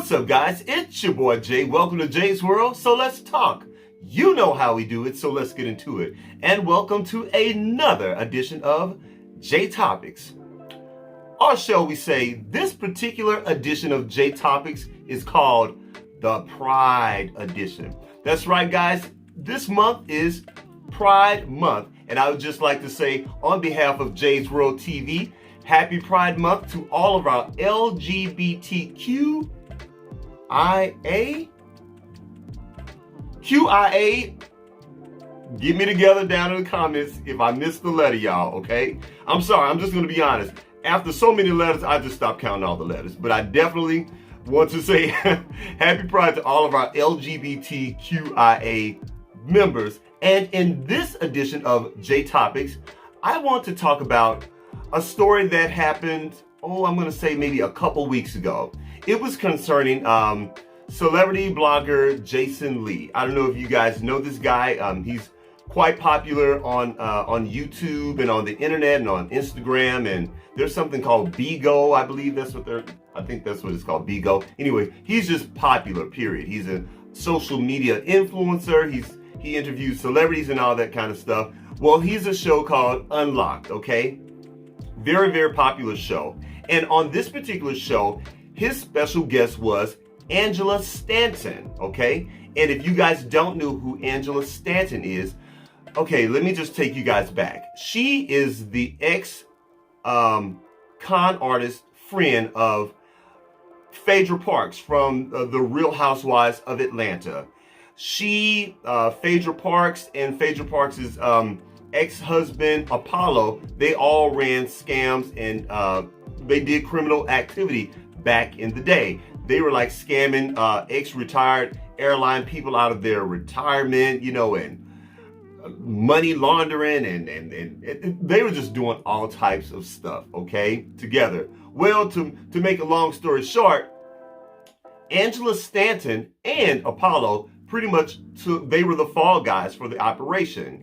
What's up, guys? It's your boy Jay. Welcome to Jay's World. So let's talk. You know how we do it, so let's get into it. And welcome to another edition of J Topics. Or shall we say, this particular edition of J Topics is called the Pride Edition. That's right, guys. This month is Pride Month. And I would just like to say, on behalf of Jay's World TV, Happy Pride Month to all of our LGBTQIA, get me together down in the comments if I missed the letter, y'all, okay? I'm sorry, I'm just going to be honest. After so many letters, I just stopped counting all the letters. But I definitely want to say Happy Pride to all of our LGBTQIA members. And in this edition of J Topics, I want to talk about a story that happened, I'm going to say maybe a couple weeks ago. It was concerning celebrity blogger Jason Lee. I don't know if you guys know this guy. He's quite popular on YouTube and on the internet and on Instagram. And there's something called Bigo. I think that's what it's called, Bigo. Anyway, he's just popular, period. He's a social media influencer. He interviews celebrities and all that kind of stuff. Well, he's a show called Unlocked, okay? Very, very popular show. And on this particular show, his special guest was Angela Stanton, okay? And if you guys don't know who Angela Stanton is, okay, let me just take you guys back. She is the con artist friend of Phaedra Parks from the Real Housewives of Atlanta. Phaedra Parks and Phaedra Parks' ex-husband Apollo, they all ran scams and they did criminal activity back in the day. They were like scamming ex-retired airline people out of their retirement, and money laundering and they were just doing all types of stuff, okay, together. Well, to make a long story short, Angela Stanton and Apollo pretty much they were the fall guys for the operation.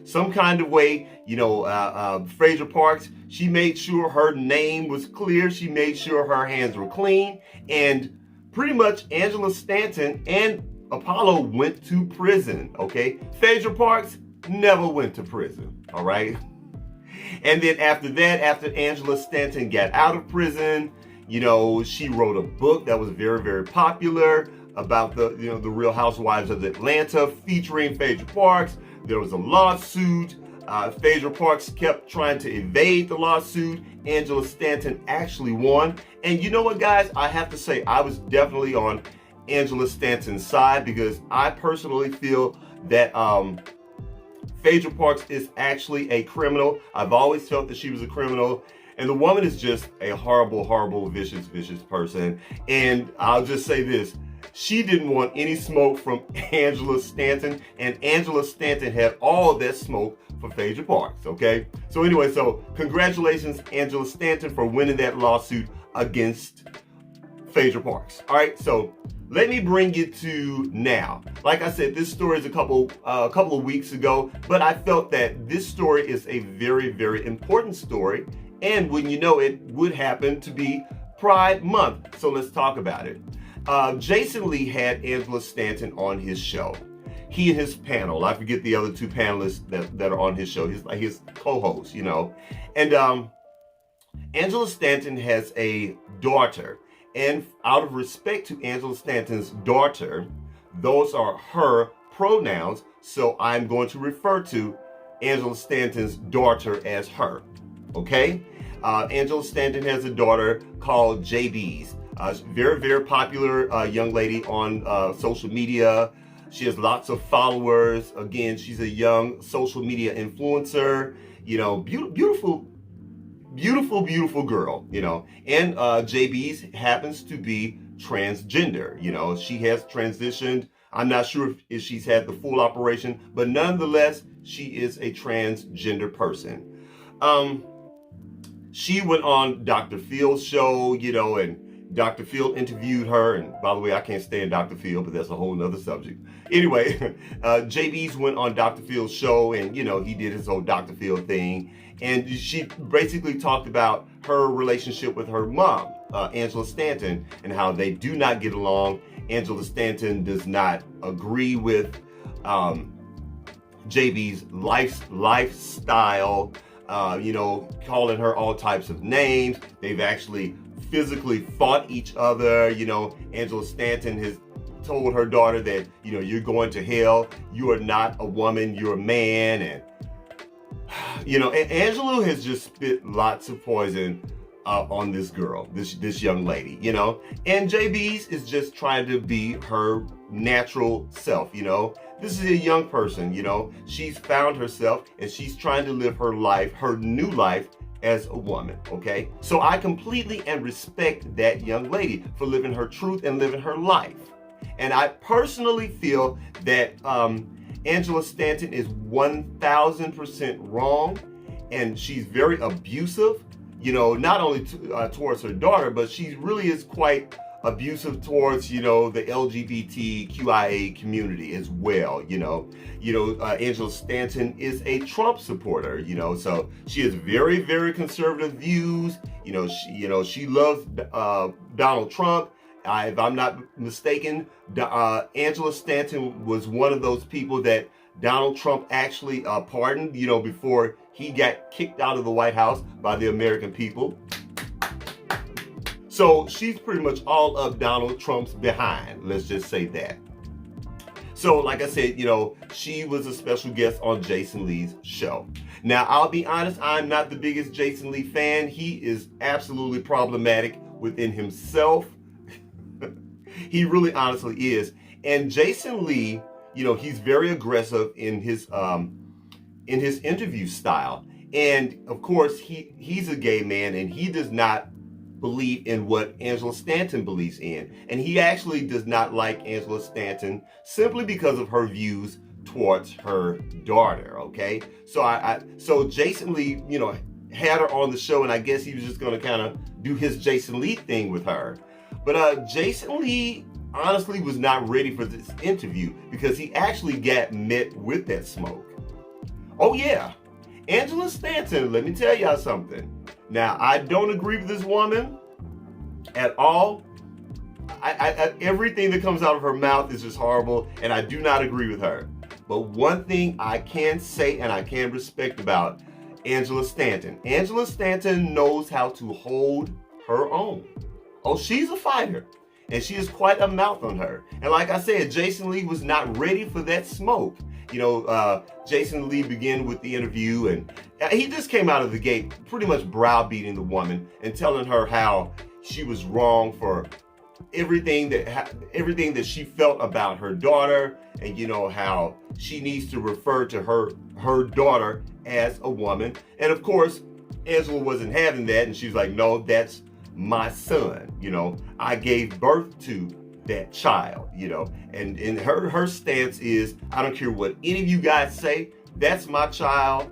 Some kind of way, Phaedra Parks, she made sure her name was clear. She made sure her hands were clean. And pretty much Angela Stanton and Apollo went to prison, okay? Phaedra Parks never went to prison, all right? And then after that, after Angela Stanton got out of prison, she wrote a book that was very, very popular about the Real Housewives of Atlanta featuring Phaedra Parks. There was a lawsuit. Phaedra Parks kept trying to evade the lawsuit. Angela Stanton actually won. And you know what, guys? I have to say, I was definitely on Angela Stanton's side because I personally feel that Phaedra Parks is actually a criminal. I've always felt that she was a criminal. And the woman is just a horrible, horrible, vicious person. And I'll just say this. She didn't want any smoke from Angela Stanton, and Angela Stanton had all that smoke for Phaedra Parks, okay? So anyway, congratulations, Angela Stanton, for winning that lawsuit against Phaedra Parks. All right, so let me bring you to now. Like I said, this story is a couple of weeks ago, but I felt that this story is a very, very important story, and when you know it would happen to be Pride Month. So let's talk about it. Jason Lee had Angela Stanton on his show. He and his panel, I forget the other two panelists that are on his show, his co-hosts, And Angela Stanton has a daughter. And out of respect to Angela Stanton's daughter, those are her pronouns. So I'm going to refer to Angela Stanton's daughter as her. Okay? Angela Stanton has a daughter called JB's. Very, very popular young lady on social media. She has lots of followers. Again, she's a young social media influencer. Beautiful girl. And JB's happens to be transgender. She has transitioned. I'm not sure if she's had the full operation, but nonetheless, she is a transgender person. She went on Dr. Phil's show, and Dr. Phil interviewed her, and by the way, I can't stand Dr. Phil, but that's a whole nother subject. Anyway, JB's went on Dr. Phil's show, and he did his whole Dr. Phil thing, and she basically talked about her relationship with her mom, Angela Stanton, and how they do not get along. Angela Stanton does not agree with JB's lifestyle, calling her all types of names. They've actually physically fought each other. Angela Stanton has told her daughter that, you're going to hell. You are not a woman, you're a man. And, Angela has just spit lots of poison on this girl, this young lady, and JB's is just trying to be her natural self. This is a young person, she's found herself and she's trying to live her life, her new life as a woman, okay? So I completely and respect that young lady for living her truth and living her life. And I personally feel that Angela Stanton is 1000% wrong, and she's very abusive, not only towards her daughter, but she really is quite abusive towards, the LGBTQIA community as well. Angela Stanton is a Trump supporter, so she has very, very conservative views. She loves Donald Trump. If I'm not mistaken, Angela Stanton was one of those people that Donald Trump actually pardoned, before he got kicked out of the White House by the American people. So she's pretty much all up Donald Trump's behind, let's just say that. So like I said, she was a special guest on Jason Lee's show. Now, I'll be honest, I'm not the biggest Jason Lee fan. He is absolutely problematic within himself. He really honestly is. And Jason Lee, he's very aggressive in his interview style. And of course, he's a gay man and he does not believe in what Angela Stanton believes in. And he actually does not like Angela Stanton simply because of her views towards her daughter, okay? So Jason Lee, had her on the show, and I guess he was just gonna kind of do his Jason Lee thing with her. But Jason Lee honestly was not ready for this interview because he actually got met with that smoke. Oh yeah, Angela Stanton, let me tell y'all something. Now, I don't agree with this woman at all. Everything that comes out of her mouth is just horrible, and I do not agree with her. But one thing I can say and I can respect about Angela Stanton knows how to hold her own. Oh, she's a fighter, and she is quite a mouth on her. And like I said, Jason Lee was not ready for that smoke. Jason Lee began with the interview, and he just came out of the gate pretty much browbeating the woman and telling her how she was wrong for everything that she felt about her daughter, and how she needs to refer to her daughter as a woman. And of course, Angela wasn't having that, and she's like, no, that's my son. I gave birth to that child, and her stance is, I don't care what any of you guys say, that's my child.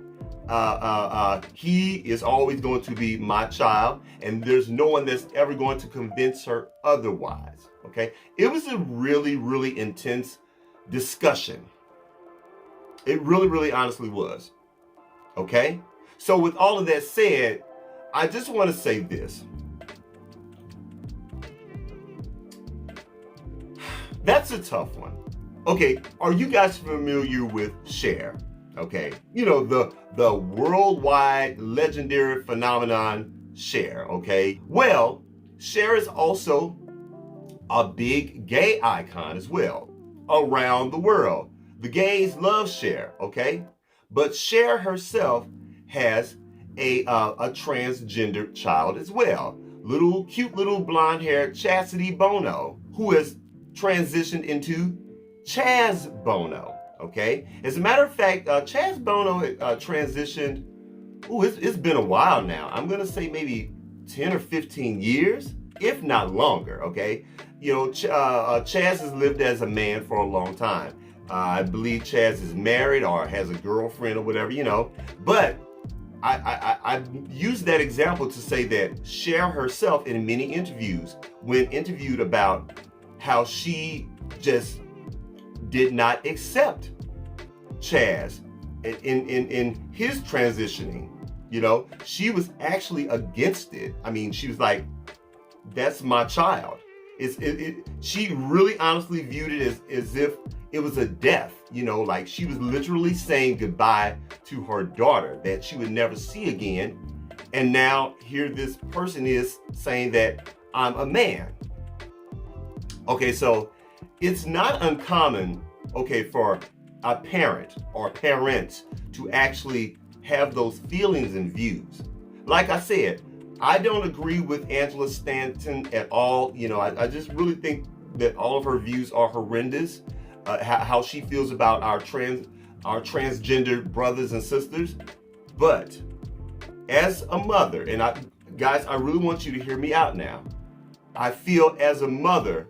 He is always going to be my child, and there's no one that's ever going to convince her otherwise, okay? It was a really, really intense discussion. It really, really honestly was, okay? So with all of that said, I just want to say this. That's a tough one. Okay, are you guys familiar with Cher? Okay, the worldwide legendary phenomenon Cher, okay? Well, Cher is also a big gay icon as well around the world. The gays love Cher, okay? But Cher herself has a transgender child as well. Cute little blonde-haired Chastity Bono, who has transitioned into Chaz Bono, okay? As a matter of fact, Chaz Bono transitioned, it's been a while now. I'm gonna say maybe 10 or 15 years, if not longer, okay? Chaz has lived as a man for a long time. I believe Chaz is married or has a girlfriend or whatever, but I use that example to say that Cher herself in many interviews, when interviewed about how she just did not accept Chaz in his transitioning She was actually against it. I mean, she was like, that's my child. She really honestly viewed it as if it was a death, like she was literally saying goodbye to her daughter that she would never see again. And now here this person is saying that I'm a man. Okay, so it's not uncommon, for a parent or parents to actually have those feelings and views. Like I said, I don't agree with Angela Stanton at all. I just really think that all of her views are horrendous. How she feels about our transgender brothers and sisters. But as a mother, and guys, I really want you to hear me out now. I feel as a mother,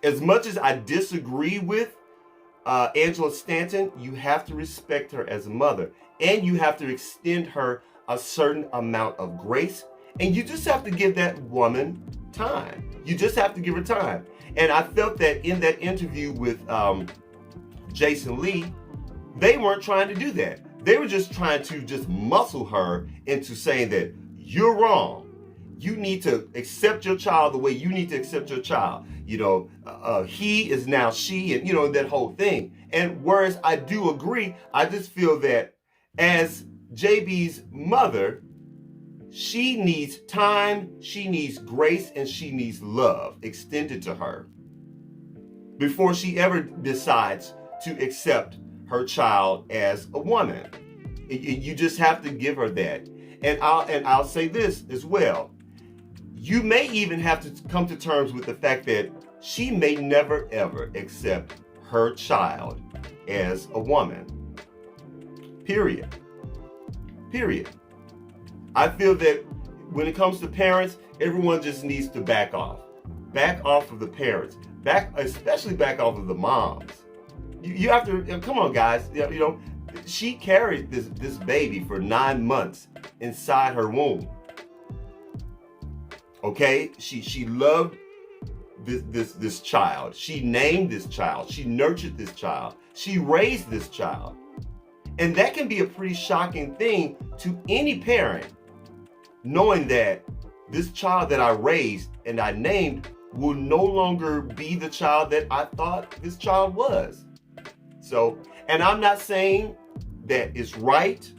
as much as I disagree with Angela Stanton, you have to respect her as a mother, and you have to extend her a certain amount of grace, and you just have to give that woman time. You just have to give her time. And I felt that in that interview with Jason Lee, they weren't trying to do that. They were just trying to just muscle her into saying that you're wrong. You need to accept your child the way you need to accept your child. He is now she, and that whole thing. And whereas I do agree, I just feel that as JB's mother, she needs time, she needs grace, and she needs love extended to her before she ever decides to accept her child as a woman. You just have to give her that. And I'll say this as well. You may even have to come to terms with the fact that she may never ever accept her child as a woman. Period. I feel that when it comes to parents, everyone just needs to back off. Back off of the parents. Especially back off of the moms. You have to, come on guys, she carried this baby for 9 months inside her womb. Okay, she loved this child. She named this child. She nurtured this child. She raised this child. And that can be a pretty shocking thing to any parent, knowing that this child that I raised and I named will no longer be the child that I thought this child was. So, and I'm not saying that it's right.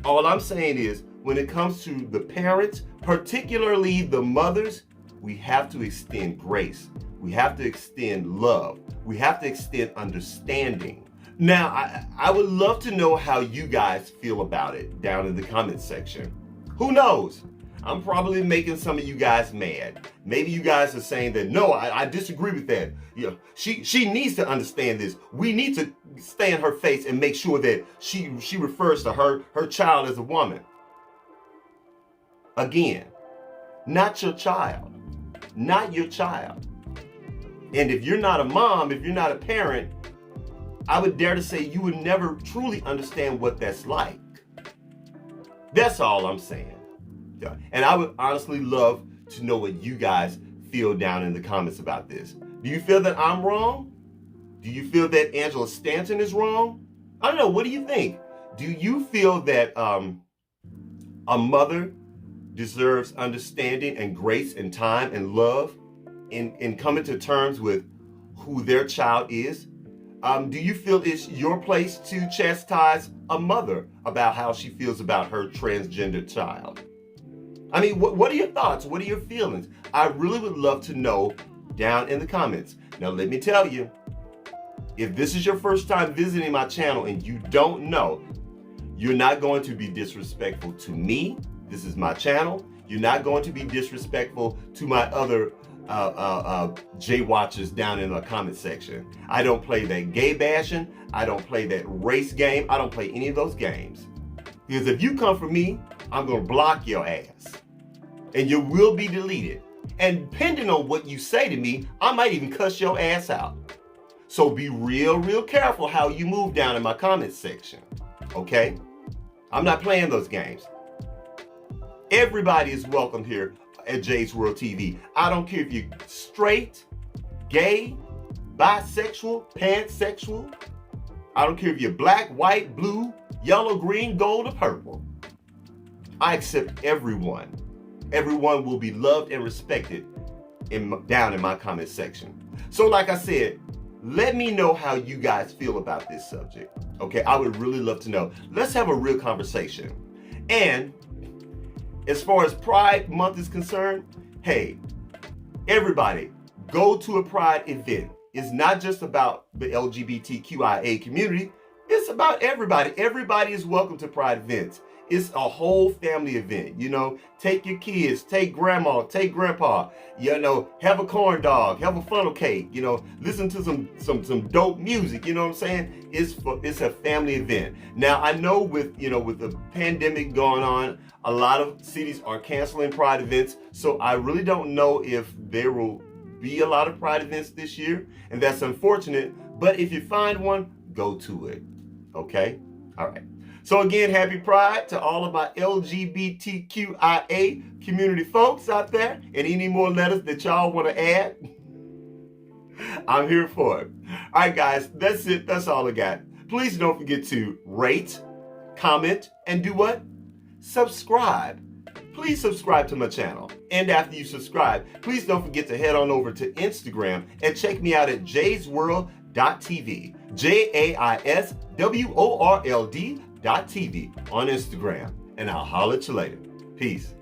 All I'm saying is, when it comes to the parents, particularly the mothers, we have to extend grace. We have to extend love. We have to extend understanding. Now, I would love to know how you guys feel about it down in the comments section. Who knows? I'm probably making some of you guys mad. Maybe you guys are saying that, no, I disagree with that. She needs to understand this. We need to stay in her face and make sure that she refers to her child as a woman. Again, not your child. Not your child. And if you're not a mom, if you're not a parent, I would dare to say you would never truly understand what that's like. That's all I'm saying. And I would honestly love to know what you guys feel down in the comments about this. Do you feel that I'm wrong? Do you feel that Angela Stanton is wrong? I don't know. What do you think? Do you feel that a mother deserves understanding and grace and time and love in coming to terms with who their child is? Do you feel it's your place to chastise a mother about how she feels about her transgender child? I mean, what are your thoughts? What are your feelings? I really would love to know down in the comments. Now, let me tell you, if this is your first time visiting my channel and you don't know, you're not going to be disrespectful to me. This is my channel. You're not going to be disrespectful to my other J-watchers down in the comment section. I don't play that gay bashing. I don't play that race game. I don't play any of those games. Because if you come for me, I'm going to block your ass. And you will be deleted. And depending on what you say to me, I might even cuss your ass out. So be real careful how you move down in my comment section. Okay? I'm not playing those games. Everybody is welcome here at Jay's World TV. I don't care if you're straight, gay, bisexual, pansexual. I don't care if you're black, white, blue, yellow, green, gold, or purple. I accept everyone. Everyone will be loved and respected down in my comment section. So like I said, let me know how you guys feel about this subject. Okay, I would really love to know. Let's have a real conversation. And as far as Pride Month is concerned, hey, everybody, go to a Pride event. It's not just about the LGBTQIA community. It's about everybody. Everybody is welcome to Pride events. It's a whole family event. You know, take your kids, take grandma, take grandpa, you know, have a corn dog, have a funnel cake, you know, listen to some dope music, you know what I'm saying? It's a family event. Now, I know with the pandemic going on, a lot of cities are canceling Pride events. So I really don't know if there will be a lot of Pride events this year, and that's unfortunate. But if you find one, go to it. Okay? All right. So again, happy Pride to all of my LGBTQIA community folks out there, and any more letters that y'all want to add, I'm here for it. All right, guys, that's it. That's all I got. Please don't forget to rate, comment, and do what? Subscribe. Please subscribe to my channel. And after you subscribe, please don't forget to head on over to Instagram and check me out at jaysworld.tv. JAISWORLD.tv on Instagram. And I'll holler at you later. Peace.